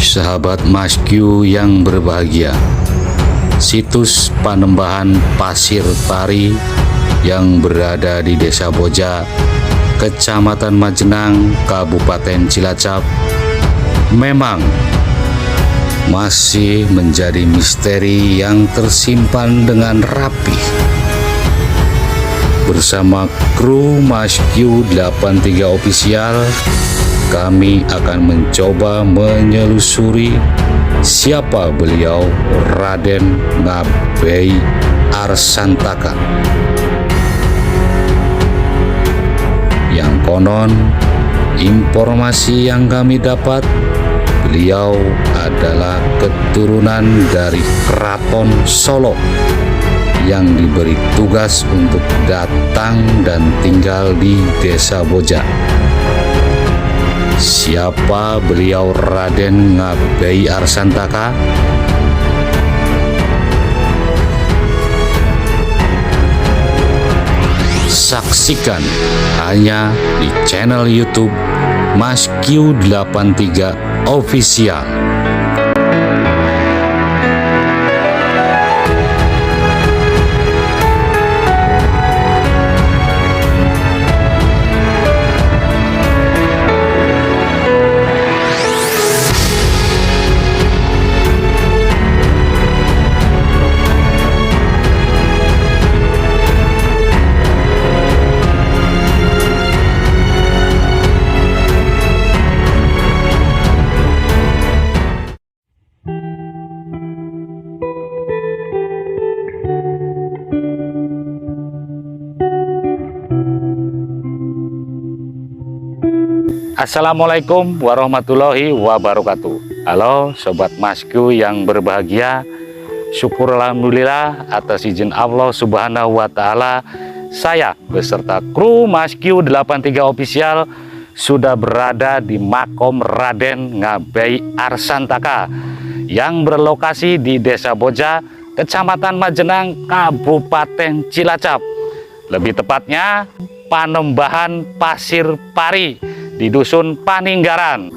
Sahabat Mas Q yang berbahagia, situs Panembahan Pasir Pari yang berada di Desa Boja, Kecamatan Majenang, Kabupaten Cilacap, memang masih menjadi misteri yang tersimpan dengan rapi. Bersama kru Mas Q83 Official, kami akan mencoba menyelusuri siapa beliau Raden Ngabei Arsantaka, yang konon informasi yang kami dapat, beliau adalah keturunan dari Keraton Solo yang diberi tugas untuk datang dan tinggal di Desa Boja. Siapa beliau Raden Ngabei Arsantaka? Saksikan hanya di channel YouTube Mas Q83 Official. Assalamualaikum warahmatullahi wabarakatuh. Halo Sobat Mas Q yang berbahagia, syukur alhamdulillah atas izin Allah Subhanahu wa Ta'ala, saya beserta kru Mas Q83 Official sudah berada di makom Raden Ngabei Arsantaka yang berlokasi di Desa Boja, Kecamatan Majenang, Kabupaten Cilacap. Lebih tepatnya Panembahan Pasir Pari di Dusun Paninggaran.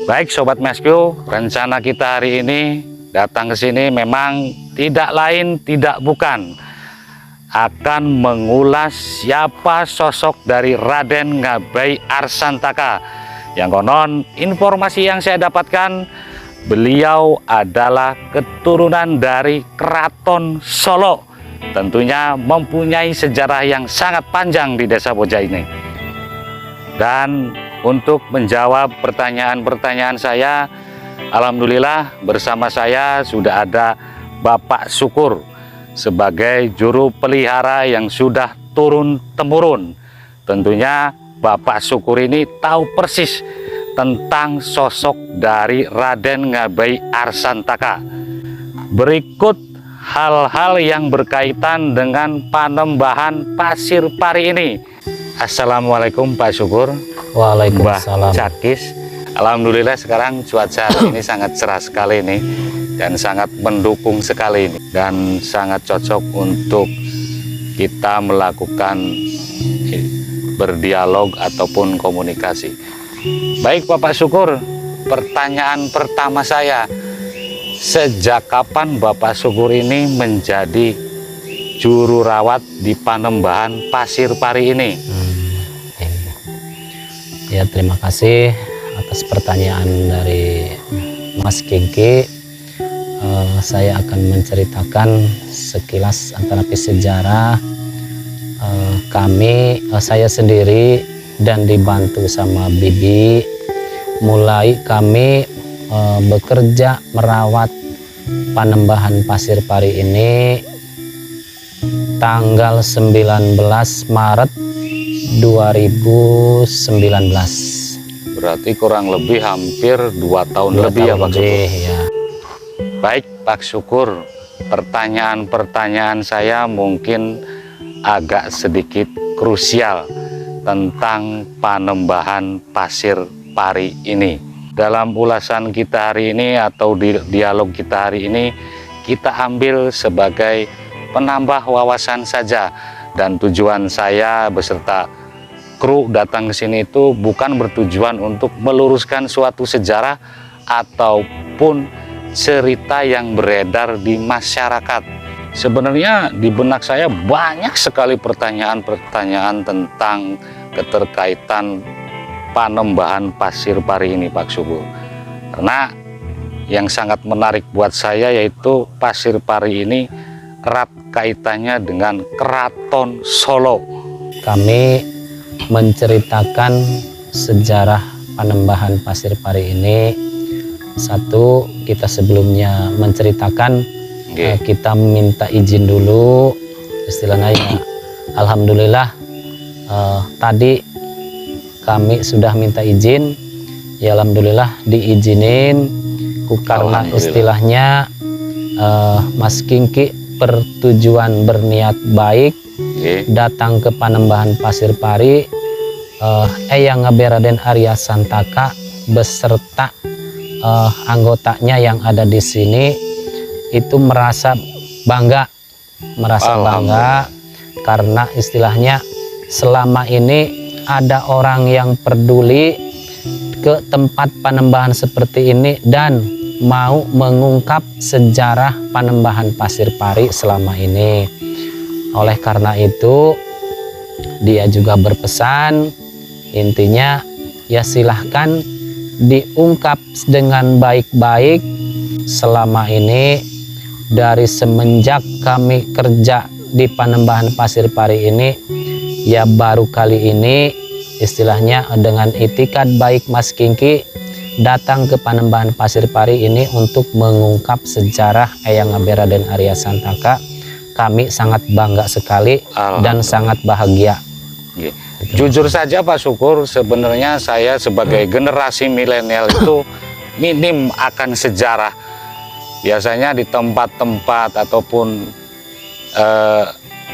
Baik Sobat Mas Q, rencana kita hari ini datang ke sini memang tidak lain tidak bukan akan mengulas siapa sosok dari Raden Ngabei Arsantaka, yang konon informasi yang saya dapatkan beliau adalah keturunan dari Keraton Solo, tentunya mempunyai sejarah yang sangat panjang di Desa Boja ini. Dan untuk menjawab pertanyaan-pertanyaan saya, alhamdulillah bersama saya sudah ada Bapak Syukur sebagai juru pelihara yang sudah turun-temurun. Tentunya Bapak Syukur ini tahu persis tentang sosok dari Raden Ngabei Arsantaka. Berikut hal-hal yang berkaitan dengan Panembahan Pasir Pari ini. Assalamualaikum Pak Syukur. Waalaikumsalam. Mbah Cakis. Alhamdulillah sekarang cuaca ini sangat cerah sekali nih, dan sangat mendukung sekali ini, dan sangat cocok untuk kita melakukan berdialog ataupun komunikasi. Baik Bapak Syukur, pertanyaan pertama saya, sejak kapan Bapak Syukur ini menjadi juru rawat di Panembahan Pasir Pari ini? Ya, terima kasih atas pertanyaan dari Mas Kingki. Saya akan menceritakan sekilas antara sejarah saya sendiri dan dibantu sama Bibi. Mulai kami bekerja merawat Panembahan Pasir Pari ini tanggal 19 Maret 2019. Berarti kurang lebih hampir 2 tahun lebih ya Pak Syukur. Ya. Baik Pak Syukur, pertanyaan-pertanyaan saya mungkin agak sedikit krusial tentang Panembahan Pasir Pari ini. Dalam ulasan kita hari ini atau di dialog kita hari ini, kita ambil sebagai penambah wawasan saja, dan tujuan saya beserta kru datang ke sini itu bukan bertujuan untuk meluruskan suatu sejarah ataupun cerita yang beredar di masyarakat. Sebenarnya di benak saya banyak sekali pertanyaan-pertanyaan tentang keterkaitan Panembahan Pasir Pari ini Pak Syukur. Karena yang sangat menarik buat saya yaitu Pasir Pari ini erat kaitannya dengan Keraton Solo. Kami menceritakan sejarah Panembahan Pasir Pari ini. Satu, kita sebelumnya menceritakan, kita minta izin dulu, istilahnya ya, alhamdulillah tadi kami sudah minta izin, ya alhamdulillah diizinin, karena istilahnya Mas Kingki pertujuan berniat baik datang ke Panembahan Pasir Pari, Eyang Raden Arya Santaka beserta anggotanya yang ada di sini itu merasa bangga karena istilahnya selama ini ada orang yang peduli ke tempat Panembahan seperti ini dan mau mengungkap sejarah Panembahan Pasir Pari selama ini. Oleh karena itu dia juga berpesan, intinya ya silahkan diungkap dengan baik-baik. Selama ini dari semenjak kami kerja di Panembahan Pasir Pari ini, ya baru kali ini istilahnya dengan itikat baik Mas Kingki datang ke Panembahan Pasir Pari ini untuk mengungkap sejarah Eyang Raden Arya Santaka. Kami sangat bangga sekali dan sangat bahagia. Jujur saja Pak Syukur, sebenarnya saya sebagai generasi milenial itu minim akan sejarah. Biasanya di tempat-tempat ataupun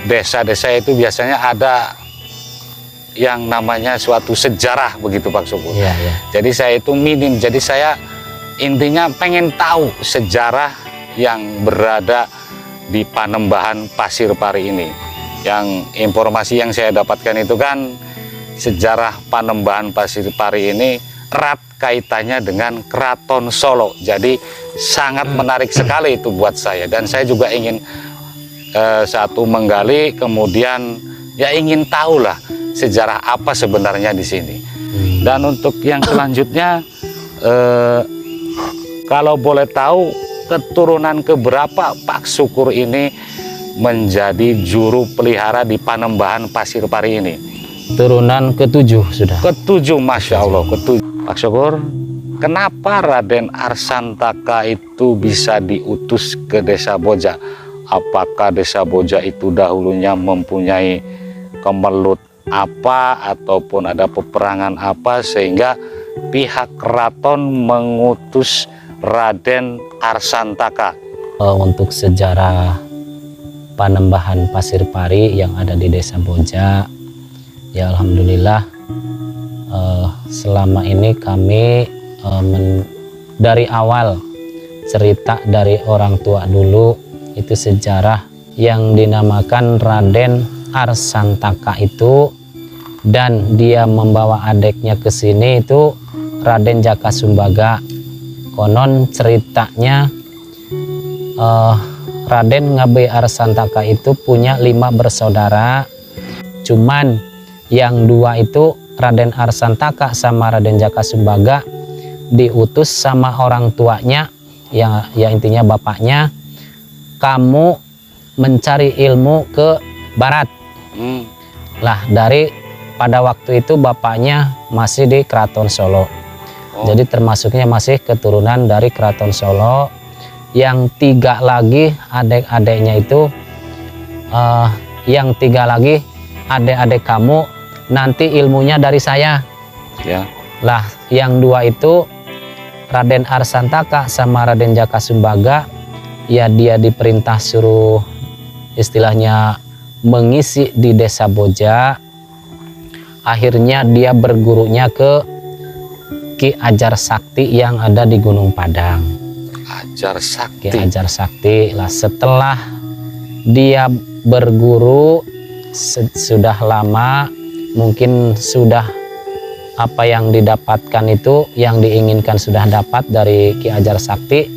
desa-desa itu biasanya ada yang namanya suatu sejarah begitu Pak Syukur. Jadi saya itu minim, jadi saya intinya pengen tahu sejarah yang berada di Panembahan Pasir Pari ini. Yang informasi yang saya dapatkan itu kan sejarah Panembahan Pasir Pari ini erat kaitannya dengan Keraton Solo. Jadi sangat menarik sekali itu buat saya, dan saya juga ingin satu menggali, kemudian ya ingin tahulah sejarah apa sebenarnya di sini. Dan untuk yang selanjutnya, kalau boleh tahu keturunan keberapa Pak Syukur ini menjadi juru pelihara di Panembahan Pasir Pari ini? Turunan ke-7 sudah. Ke-7, Masya Allah, ke-7. Pak Syukur, kenapa Raden Arsantaka itu bisa diutus ke Desa Boja? Apakah Desa Boja itu dahulunya mempunyai kemelut apa ataupun ada peperangan apa sehingga pihak keraton mengutus Raden Arsantaka? Untuk sejarah Panembahan Pasir Pari yang ada di Desa Boja, ya alhamdulillah selama ini kami dari awal cerita dari orang tua dulu itu sejarah yang dinamakan Raden Arsantaka itu, dan dia membawa adiknya ke sini itu Raden Jakasumbaga. Konon ceritanya Raden Ngabe Arsantaka itu punya 5 bersaudara. Cuman yang 2 itu Raden Arsantaka sama Raden Jakasumbaga diutus sama orang tuanya, ya intinya bapaknya, kamu mencari ilmu ke barat. Lah dari pada waktu itu bapaknya masih di Keraton Solo. Jadi termasuknya masih keturunan dari Keraton Solo. Yang 3 lagi adik-adiknya itu yang 3 lagi adik-adik kamu nanti ilmunya dari saya. Ya. Lah yang 2 itu Raden Arsantaka sama Raden Jakasumbaga, ya dia diperintah suruh istilahnya mengisi di Desa Boja. Akhirnya dia bergurunya ke Ki Ajar Sakti yang ada di Gunung Padang. Ajar Sakti. Ki Ajar Sakti. Lah setelah dia berguru sudah lama, mungkin sudah apa yang didapatkan itu, yang diinginkan sudah dapat dari Ki Ajar Sakti,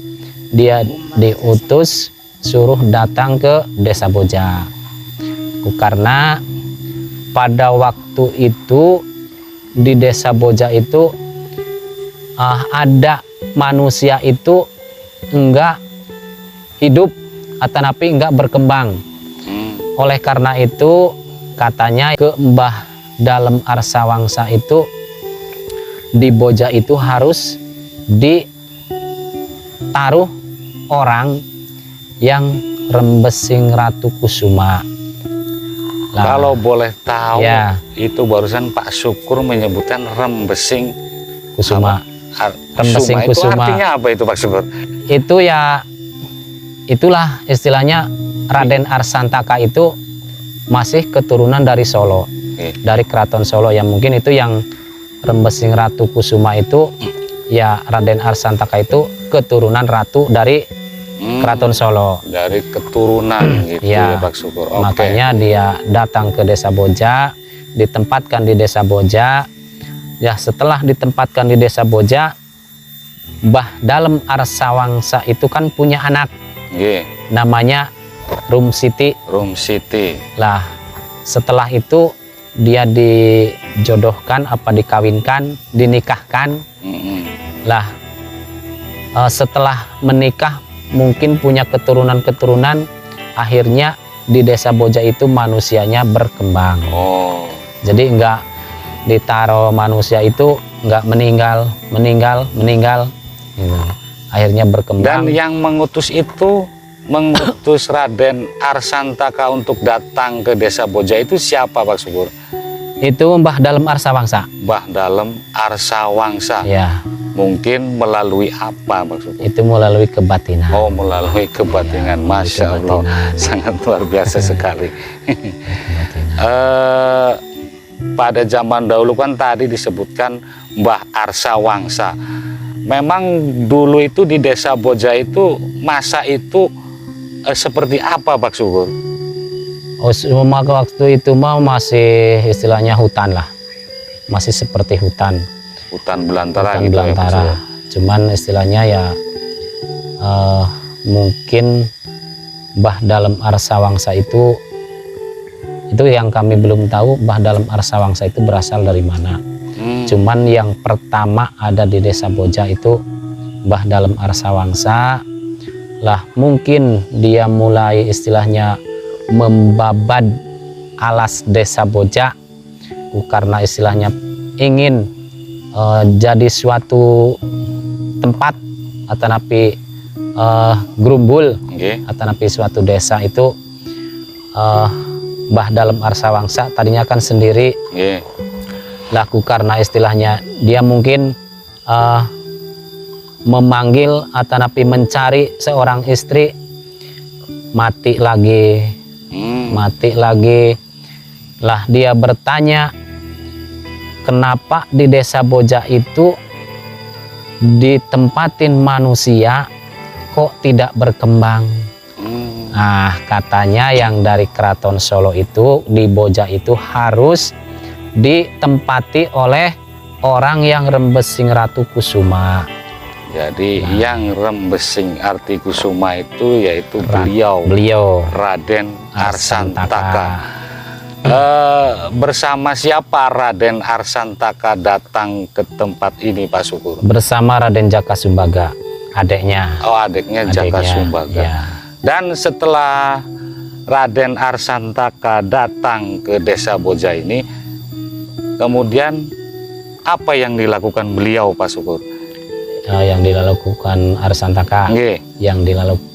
dia diutus suruh datang ke Desa Boja. Karena pada waktu itu di Desa Boja itu ada manusia itu enggak hidup atau tapi enggak berkembang. Oleh karena itu katanya ke Mbah Dalem Arsawangsa itu di Boja itu harus ditaruh orang yang rembesing Ratu Kusuma. Lah, kalau boleh tahu, ya, itu barusan Pak Syukur menyebutkan rembesing Kusuma. Rembesing Itu Kusuma artinya apa itu Pak Syukur? itu ya itulah istilahnya Raden Arsantaka itu masih keturunan dari Solo, dari Keraton Solo. Ya mungkin itu yang rembesing Ratu Kusuma itu ya Raden Arsantaka itu keturunan ratu dari Keraton Solo, dari keturunan gitu ya, Pak Syukur. Makanya dia datang ke Desa Boja, ditempatkan di Desa Boja. Ya setelah ditempatkan di Desa Boja, Mbah Dalem Arsawangsa itu kan punya anak, namanya Rumsiti. Rumsiti. Lah setelah itu dia dijodohkan apa dikawinkan, dinikahkan. Lah setelah menikah mungkin punya keturunan-keturunan, akhirnya di Desa Boja itu manusianya berkembang. Jadi enggak ditaruh manusia itu enggak meninggal gitu. Akhirnya berkembang. Dan yang mengutus itu mengutus Raden Arsantaka untuk datang ke Desa Boja itu siapa Pak Syukur? Itu Mbah Dalem Arsawangsa. Mbah Dalem Arsawangsa. Ya. Mungkin melalui apa Pak Syukur? Itu melalui kebatinan. Melalui kebatinan. Ya, Masya Allah, sangat luar biasa sekali. Pada zaman dahulu kan tadi disebutkan Mbah Arsawangsa. Memang dulu itu di Desa Boja itu masa itu seperti apa Pak Syukur? Waktu itu masih istilahnya hutan lah, masih seperti hutan belantara gitu belantara. Ya, cuman istilahnya ya mungkin Mbah Dalem Arsawangsa itu yang kami belum tahu Mbah Dalem Arsawangsa itu berasal dari mana. Cuman yang pertama ada di Desa Boja itu Mbah Dalem Arsawangsa. Lah mungkin dia mulai istilahnya membabad alas Desa Boja karena istilahnya ingin jadi suatu tempat atau napi gerumbul atau napi suatu desa itu. Mbah Dalem Arsawangsa tadinya kan sendiri, laku karena istilahnya dia mungkin memanggil atau napi mencari seorang istri, mati lagi. Lah dia bertanya, kenapa di Desa Boja itu ditempatin manusia kok tidak berkembang? Nah katanya yang dari Keraton Solo itu di Boja itu harus ditempati oleh orang yang rembesing Ratu Kusuma. Jadi yang rembesing arti kusuma itu yaitu beliau Raden Arsantaka. Bersama siapa Raden Arsantaka datang ke tempat ini Pak Syukur? Bersama Raden Jakasumbaga, adiknya. Oh, adiknya Jakasumbaga. Ya. Dan setelah Raden Arsantaka datang ke Desa Boja ini, kemudian apa yang dilakukan beliau Pak Syukur? Yang dilakukan Arsantaka, yang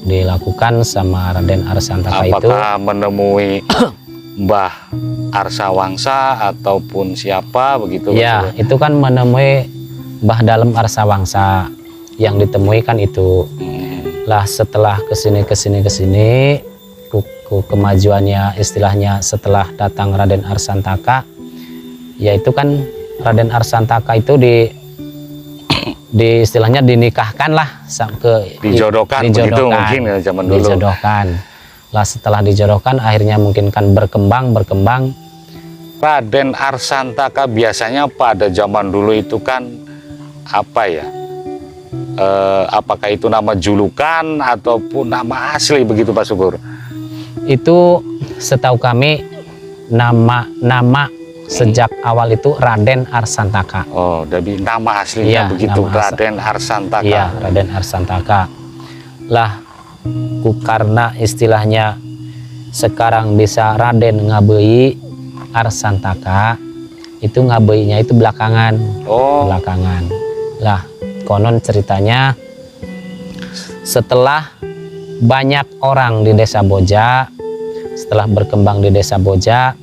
dilakukan sama Raden Arsantaka apakah menemui Mbah Arsawangsa ataupun siapa begitu? Ya, itu kan menemui Mbah Dalem Arsawangsa, yang ditemui kan itu. Lah setelah kesini kemajuannya istilahnya setelah datang Raden Arsantaka, yaitu kan Raden Arsantaka itu di istilahnya dinikahkan lah dijodohkan begitu mungkin ya zaman dulu. Dijodohkan lah, setelah dijodohkan akhirnya mungkin kan berkembang. Raden Arsantaka biasanya pada zaman dulu itu kan apa ya, apakah itu nama julukan ataupun nama asli begitu Pak Syukur? Itu setahu kami nama sejak awal itu Raden Arsantaka. Oh, jadi nama aslinya begitu, Raden Arsantaka. Iya, Raden Arsantaka. Lah, karena istilahnya sekarang bisa Raden Ngabei Arsantaka, itu ngabeinya itu belakangan. Oh. Belakangan. Lah, konon ceritanya setelah banyak orang di Desa Boja, setelah berkembang di Desa Boja,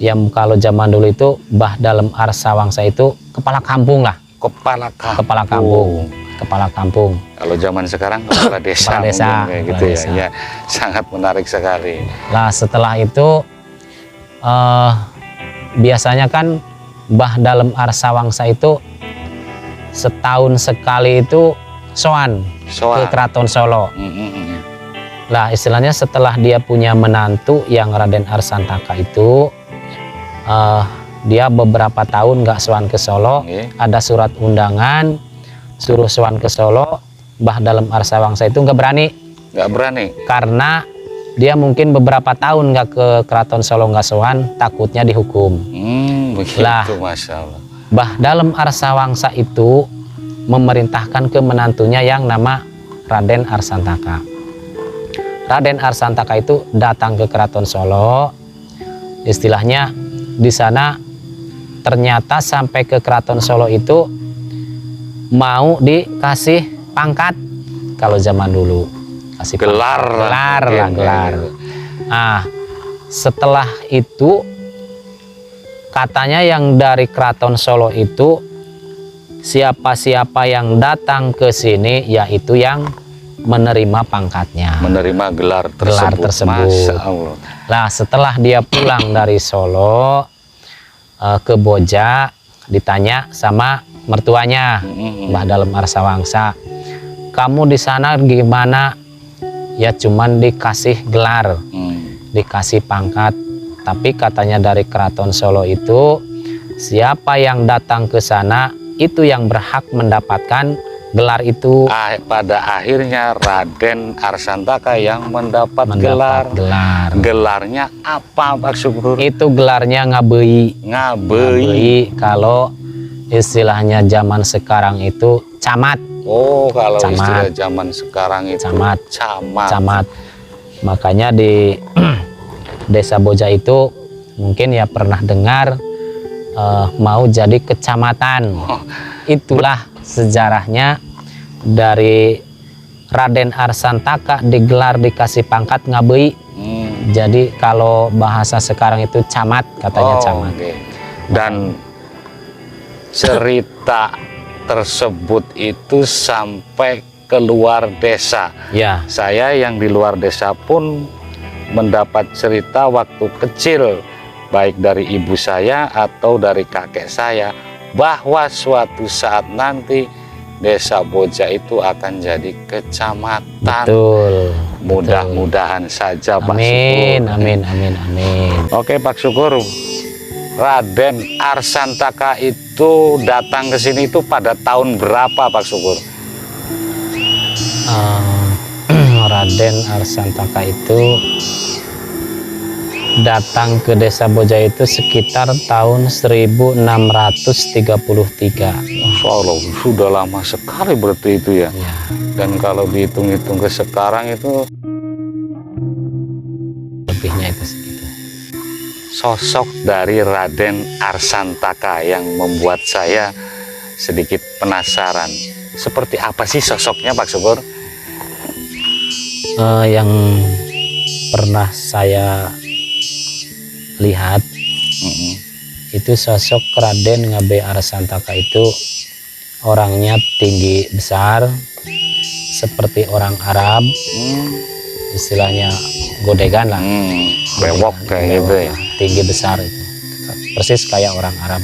yang kalau zaman dulu itu Mbah Dalem Arsawangsa itu kepala kampung lah. Kepala kampung. Kalau zaman sekarang kepala desa, kayak gitu ya. Ya, sangat menarik sekali. Lah setelah itu biasanya kan Mbah Dalem Arsawangsa itu setahun sekali itu soan ke Keraton Solo. Lah istilahnya setelah dia punya menantu yang Raden Arsantaka itu, dia beberapa tahun nggak sowan ke Solo, ada surat undangan suruh sowan ke Solo. Mbah Dalem Arsawangsa itu nggak berani karena dia mungkin beberapa tahun nggak ke Keraton Solo, nggak sowan, takutnya dihukum. Lah, Masya Allah. Mbah Dalem Arsawangsa itu memerintahkan ke menantunya yang nama Raden Arsantaka. Raden Arsantaka itu datang ke Keraton Solo, istilahnya di sana ternyata sampai ke Keraton Solo itu mau dikasih pangkat kalau zaman dulu, kasih gelar. Nah, setelah itu katanya yang dari Keraton Solo itu siapa-siapa yang datang ke sini yaitu yang menerima pangkatnya, menerima gelar tersebut. Masya Allah. Nah setelah dia pulang dari Solo ke Boja, ditanya sama mertuanya Mbah Dalem Arsawangsa, kamu di sana gimana? Ya cuman dikasih gelar, dikasih pangkat, tapi katanya dari Keraton Solo itu siapa yang datang ke sana itu yang berhak mendapatkan gelar itu. Pada akhirnya Raden Arsantaka yang mendapat gelar. Gelarnya apa Pak Syukur? Itu gelarnya Ngabei. Kalau istilahnya zaman sekarang itu camat. Oh, kalau istilah zaman sekarang itu camat. Makanya di Desa Boja itu mungkin ya pernah dengar mau jadi kecamatan. Itulah sejarahnya dari Raden Arsantaka digelar dikasih pangkat Ngabei. Jadi kalau bahasa sekarang itu camat, katanya camat. Dan cerita tersebut itu sampai keluar desa. Ya. Saya yang di luar desa pun mendapat cerita waktu kecil, baik dari ibu saya atau dari kakek saya, bahwa suatu saat nanti Desa Boja itu akan jadi kecamatan. Betul. Mudah-mudahan saja Pak Syukur. Amin. Oke Pak Syukur, Raden Arsantaka itu datang ke sini itu pada tahun berapa Pak Syukur? Raden Arsantaka itu datang ke Desa Boja itu sekitar tahun 1633. Masya Allah, sudah lama sekali berarti itu ya. Ya, Dan kalau dihitung-hitung ke sekarang itu lebihnya itu segitu. sosok dari Raden Arsantaka yang membuat saya sedikit penasaran. Seperti apa sih sosoknya Pak Syukur? Yang pernah saya lihat Mm-mm. itu sosok Raden Ngabe Arsantaka itu orangnya tinggi besar seperti orang Arab, istilahnya godegan lah, Bewok kayak gitu ya. tinggi besar itu, persis kayak orang Arab.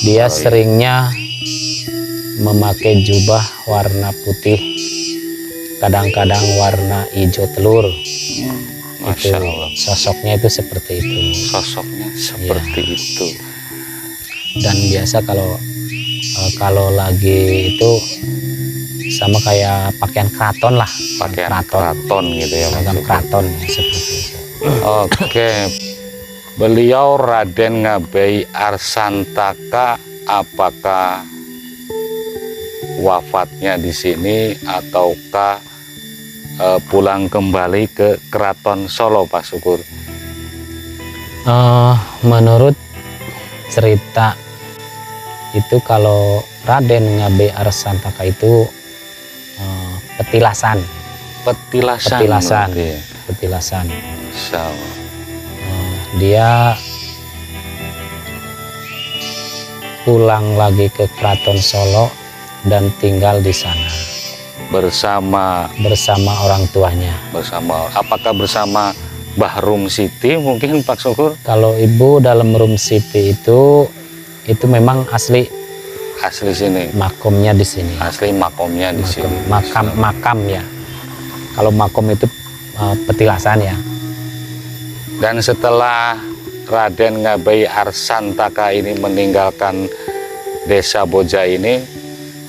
Dia seringnya memakai jubah warna putih, kadang-kadang warna hijau telur. Itu Masya Allah, sosoknya itu seperti itu. sosoknya seperti itu. Dan biasa kalau lagi itu sama kayak pakaian keraton lah, Pakaian keraton gitu ya Pak seragam Syukur. keraton ya, seperti itu. Oke, beliau Raden Ngabe Arsantaka, apakah wafatnya di sini ataukah pulang kembali ke Keraton Solo Pak Syukur? Menurut cerita itu kalau Raden Ngabe Arsantaka itu petilasan, Petilasan. petilasan, berarti ya? petilasan. Masya Allah. Dia pulang lagi ke Keraton Solo dan tinggal di sana Bersama orang tuanya. apakah bersama Mbah Rum Siti mungkin Pak Syukur? Kalau ibu dalam Rum Siti itu memang asli Sini, makomnya di sini. asli makomnya di sini. Makam ya. Kalau makom itu petilasan ya. Dan setelah Raden Ngabe Arsantaka ini meninggalkan Desa Boja ini,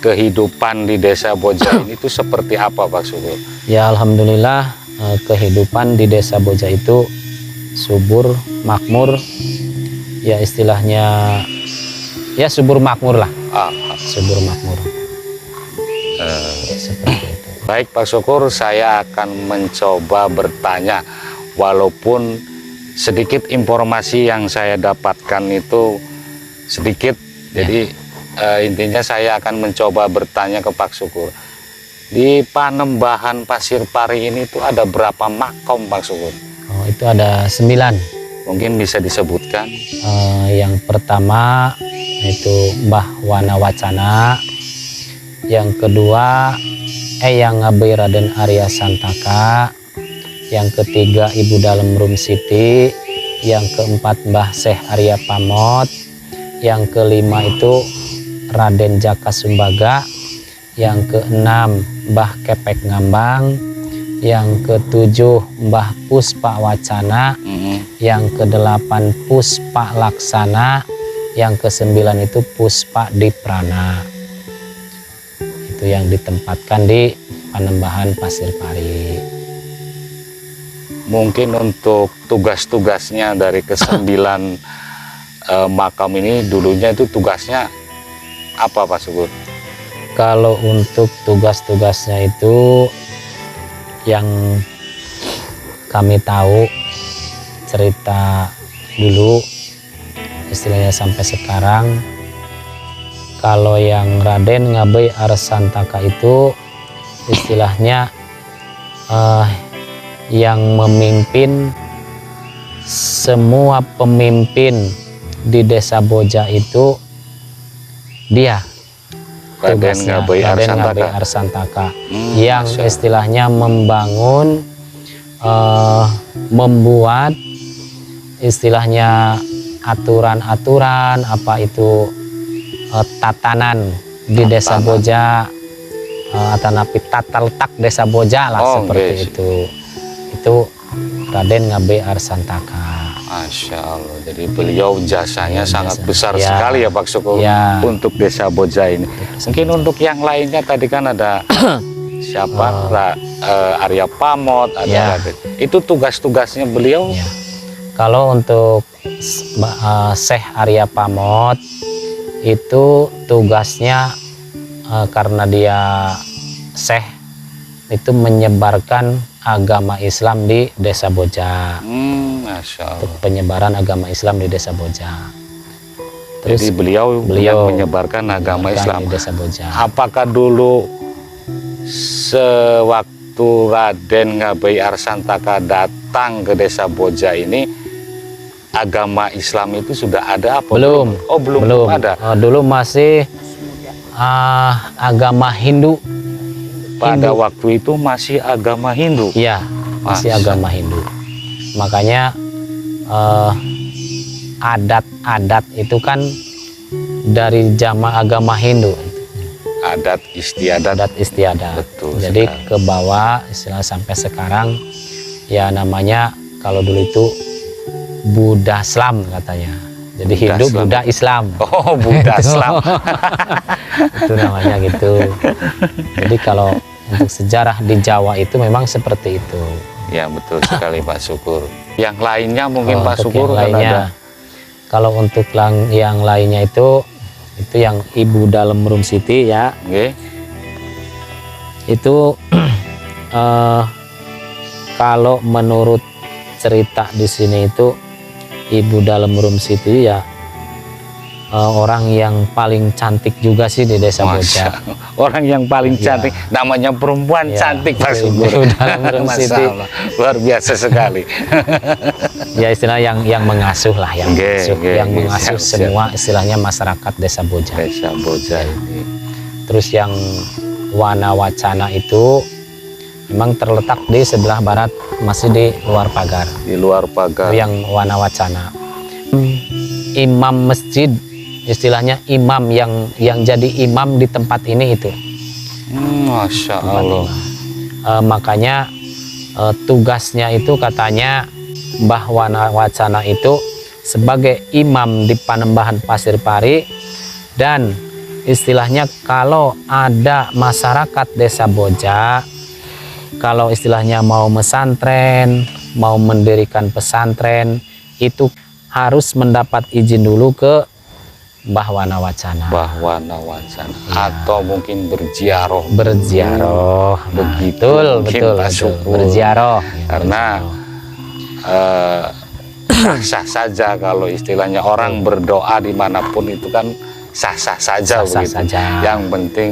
kehidupan di Desa Boja ini itu seperti apa Pak Syukur? Ya alhamdulillah kehidupan di Desa Boja itu subur, makmur. Ya istilahnya ya subur makmur lah. Subur makmur. Seperti itu. Baik Pak Syukur, saya akan mencoba bertanya, walaupun sedikit informasi yang saya dapatkan itu sedikit, jadi intinya saya akan mencoba bertanya ke Pak Syukur. Di Panembahan Pasir Pari ini tuh ada berapa makom Pak Syukur? Oh, itu ada 9. Mungkin bisa disebutkan. Yang pertama itu Mbah Wana Wacana, yang kedua yang Ngabe Raden Arya Santaka, yang ketiga Ibu Dalem Rum Siti, yang keempat Mbah Syekh Arya Pamot, yang kelima itu Raden Jaka Sumbaga, yang keenam Mbah Kepek Ngambang, yang ketujuh Mbah Puspa Wacana, yang kedelapan Puspa Laksana, yang kesembilan itu Puspa Diprana. Itu yang ditempatkan di Panembahan Pasir Pari. Mungkin untuk tugas-tugasnya dari kesembilan makam ini dulunya itu tugasnya apa Pak Syukur? Kalau untuk tugas-tugasnya itu yang kami tahu cerita dulu, istilahnya sampai sekarang, kalau yang Raden Ngabe Arsantaka itu istilahnya yang memimpin semua pemimpin di Desa Boja itu dia. Raden Ngabe Arsantaka yang istilahnya membangun, membuat istilahnya aturan-aturan apa itu tatanan di Desa Boja, atau napi tata letak Desa Boja lah, seperti itu. Itu Raden Ngabe Arsantaka. Masya Allah, jadi beliau jasanya sangat besar ya, sekali ya Pak Syukur ya, untuk Desa Boja ini. Mungkin untuk yang lainnya tadi kan ada siapa Arya Pamot, ada Ya. itu tugas-tugasnya beliau. Ya. Kalau untuk Syekh Arya Pamot itu tugasnya karena dia Syekh itu menyebarkan agama Islam di Desa Boja. Masya Untuk Allah. penyebaran agama Islam di Desa Boja. Terus Jadi beliau yang menyebarkan agama Islam. di Desa Boja. Apakah dulu sewaktu Raden Ngabai Arsantaka datang ke Desa Boja ini, agama Islam itu sudah ada apa? Belum. Oh, belum ada. Dulu masih agama Hindu. Pada waktu itu masih agama Hindu. Iya, masih Masa. agama Hindu. Makanya adat-adat itu kan dari jamaah agama Hindu. Adat istiadat. Adat istiadat. Betul Jadi sekali. ke bawah istilah sampai sekarang ya namanya kalau dulu itu Buddha Islam katanya. Jadi Buddha Hindu, Islam. Buddha Islam. Oh, Buddha Islam. Itu namanya gitu. Jadi kalau untuk sejarah di Jawa itu memang seperti itu. Ya, betul sekali Pak Syukur. Yang lainnya mungkin Pak Untuk Syukur yang kan lainnya, ada. kalau untuk yang lainnya itu yang Ibu Dalem Rum Siti ya, Nggih. itu kalau menurut cerita di sini itu Ibu Dalem Rum Siti ya orang yang paling cantik juga sih di Desa Boja. Masya Allah. Orang yang paling Ya. cantik, namanya perempuan Ya, cantik Pak Ibu Syukur. Dalem Rum Masya Siti. Allah. Luar biasa sekali. Ya istilah yang mengasuh lah, yang Nggih, mengasuh, nggih, yang nggih, mengasuh siap, semua istilahnya masyarakat Desa Boja. Desa Boja ini. Terus yang Wana Wacana itu memang terletak di sebelah barat, masih di luar pagar. Di luar pagar. Itu yang Wana Wacana. Imam masjid, istilahnya imam yang jadi imam di tempat ini itu. Masya Tempat Allah. imam. Makanya tugasnya itu katanya Mbah Wana Wacana itu sebagai imam di Panembahan Pasir Pari, dan istilahnya kalau ada masyarakat Desa Boja, kalau istilahnya mau mesantren, mau mendirikan pesantren, itu harus mendapat izin dulu ke Mbah Wana Wacana. Bahwa Nawacana. Ya. Atau mungkin berziarah. Berziarah. Nah, Begitu betul, mungkin, betul, Pak betul. Syukur. Berziarah. Karena sah saja kalau istilahnya orang berdoa dimanapun itu kan sah-sah saja Sah-sah begitu. saja. Yang penting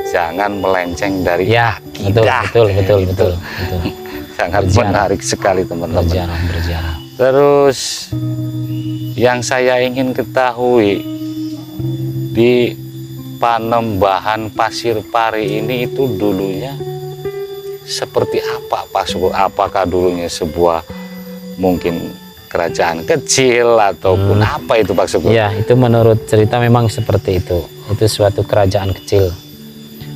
jangan melenceng dari Ya, betul, akidah. betul, betul, Gitu. betul. Sangat Berziarah. menarik sekali teman-teman. Berziarah. Terus yang saya ingin ketahui di Panembahan Pasir Pari ini itu dulunya seperti apa Pak Syukur? Apakah dulunya sebuah mungkin kerajaan kecil ataupun apa itu Pak Syukur? Ya, itu menurut cerita memang seperti itu. Itu suatu kerajaan kecil.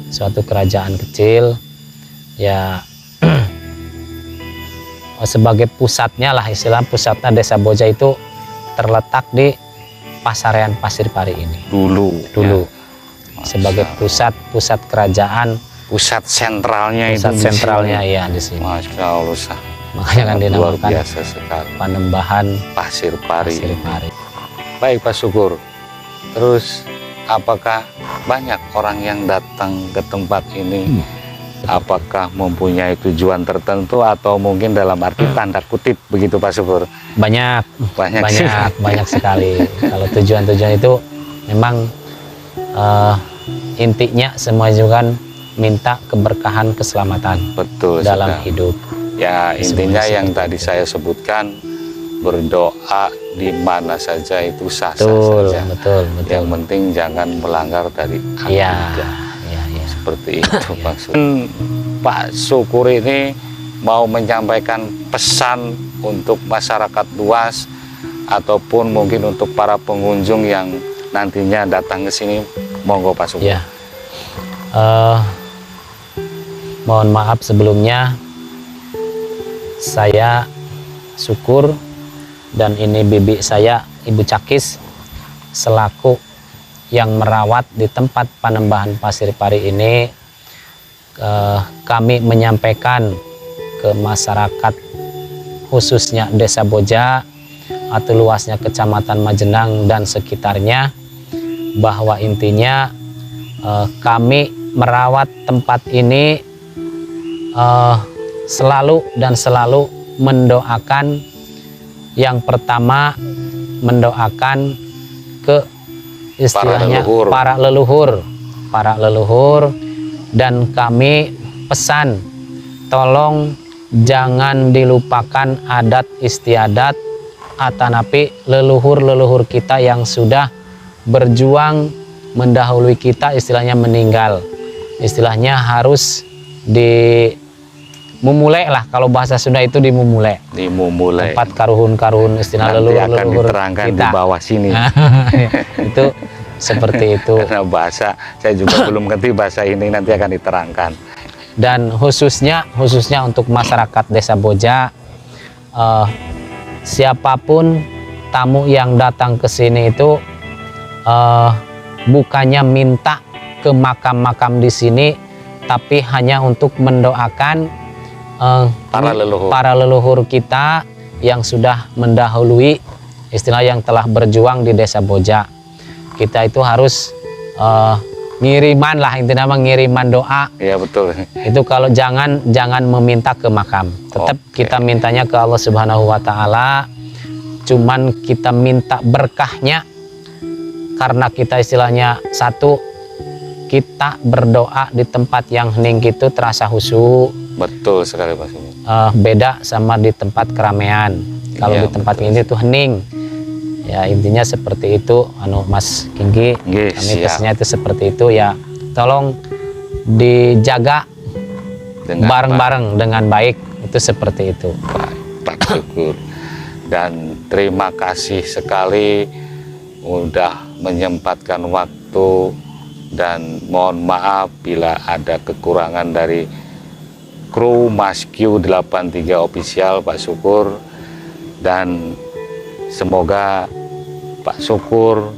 Suatu kerajaan kecil ya sebagai pusatnya lah, istilah pusatnya Desa Boja itu terletak di Pasarean Pasir Pari ini. Dulu. Dulu Ya. sebagai pusat kerajaan, Pusat sentralnya pusat itu di sentralnya sini. ya di sini. Masya Allah. Makanya kan Luar dinamakan biasa sekali. Panembahan Pasir Pari. Pasir Pari. Baik Pak Syukur. Terus apakah banyak orang yang datang ke tempat ini? Apakah mempunyai tujuan tertentu atau mungkin dalam arti tanda kutip begitu Pak Syukur? Banyak banyak sekali. Kalau tujuan-tujuan itu memang intinya semua juga kan minta keberkahan, keselamatan Betul dalam sekali. hidup. Ya intinya Semuanya yang seperti tadi itu. saya sebutkan, berdoa di mana saja itu sah-sah Betul, saja. betul. Yang penting jangan melanggar dari Iya, akidah. iya. Seperti itu Pak Syukur. Pak Syukur ini mau menyampaikan pesan untuk masyarakat luas ataupun mungkin untuk para pengunjung yang nantinya datang ke sini, monggo Pak Syukur. Ya. Mohon maaf sebelumnya, saya Syukur dan ini bibi saya, Ibu Cakis, selaku yang merawat di tempat Panembahan Pasir Pari ini. kami menyampaikan ke masyarakat khususnya Desa Boja atau luasnya Kecamatan Majenang dan sekitarnya, bahwa intinya kami merawat tempat ini selalu mendoakan, yang pertama mendoakan ke istilahnya para leluhur, dan kami pesan tolong jangan dilupakan adat istiadat atanapi leluhur kita yang sudah berjuang mendahului kita, istilahnya meninggal, istilahnya harus memulai lah, kalau bahasa Sunda itu dimumulai. Tempat karuhun istilah leluhur diterangkan kita di bawah sini. Itu seperti itu. Karena bahasa saya juga belum ngerti bahasa ini, nanti akan diterangkan. Dan khususnya untuk masyarakat Desa Boja, siapapun tamu yang datang ke sini itu bukannya minta ke makam-makam di sini, tapi hanya untuk mendoakan para leluhur kita yang sudah mendahului, istilah yang telah berjuang di Desa Boja. Kita itu harus ngiriman lah, intinya ngiriman doa. Iya betul. Itu kalau jangan meminta ke makam, tetap kita mintanya ke Allah Subhanahu wa Ta'ala. Cuman kita minta berkahnya, karena kita istilahnya satu, kita berdoa di tempat yang hening itu terasa khusyuk. Betul sekali Pak Sumi. Beda sama di tempat keramaian. Kalau di tempat ini tuh hening. Ya intinya seperti itu, Mas Kinggi. Kami pesannya itu seperti itu ya. Tolong dijaga bareng-bareng dengan baik, itu seperti itu. Pak syukur. Dan terima kasih sekali udah menyempatkan waktu, dan mohon maaf bila ada kekurangan dari kru Masq 83 Official Pak Syukur, dan semoga Pak Syukur,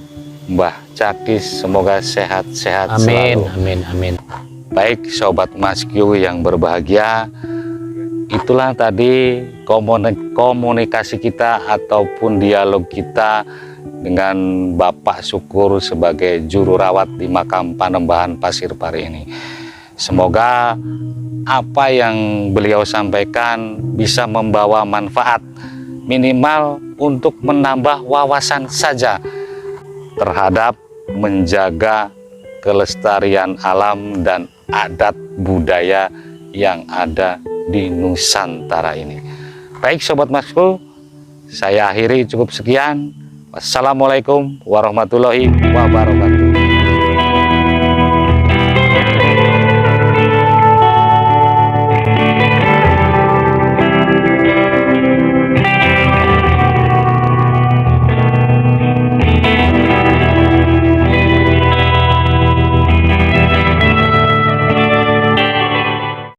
Mbah Cakis semoga sehat-sehat selalu. Amin. Baik Sobat Masq yang berbahagia, itulah tadi komunikasi kita ataupun dialog kita dengan Bapak Syukur sebagai juru rawat di makam Panembahan Pasir Pari ini. Semoga apa yang beliau sampaikan bisa membawa manfaat, minimal untuk menambah wawasan saja terhadap menjaga kelestarian alam dan adat budaya yang ada di Nusantara ini. Baik Sobat Masq, saya akhiri cukup sekian. Wassalamualaikum warahmatullahi wabarakatuh.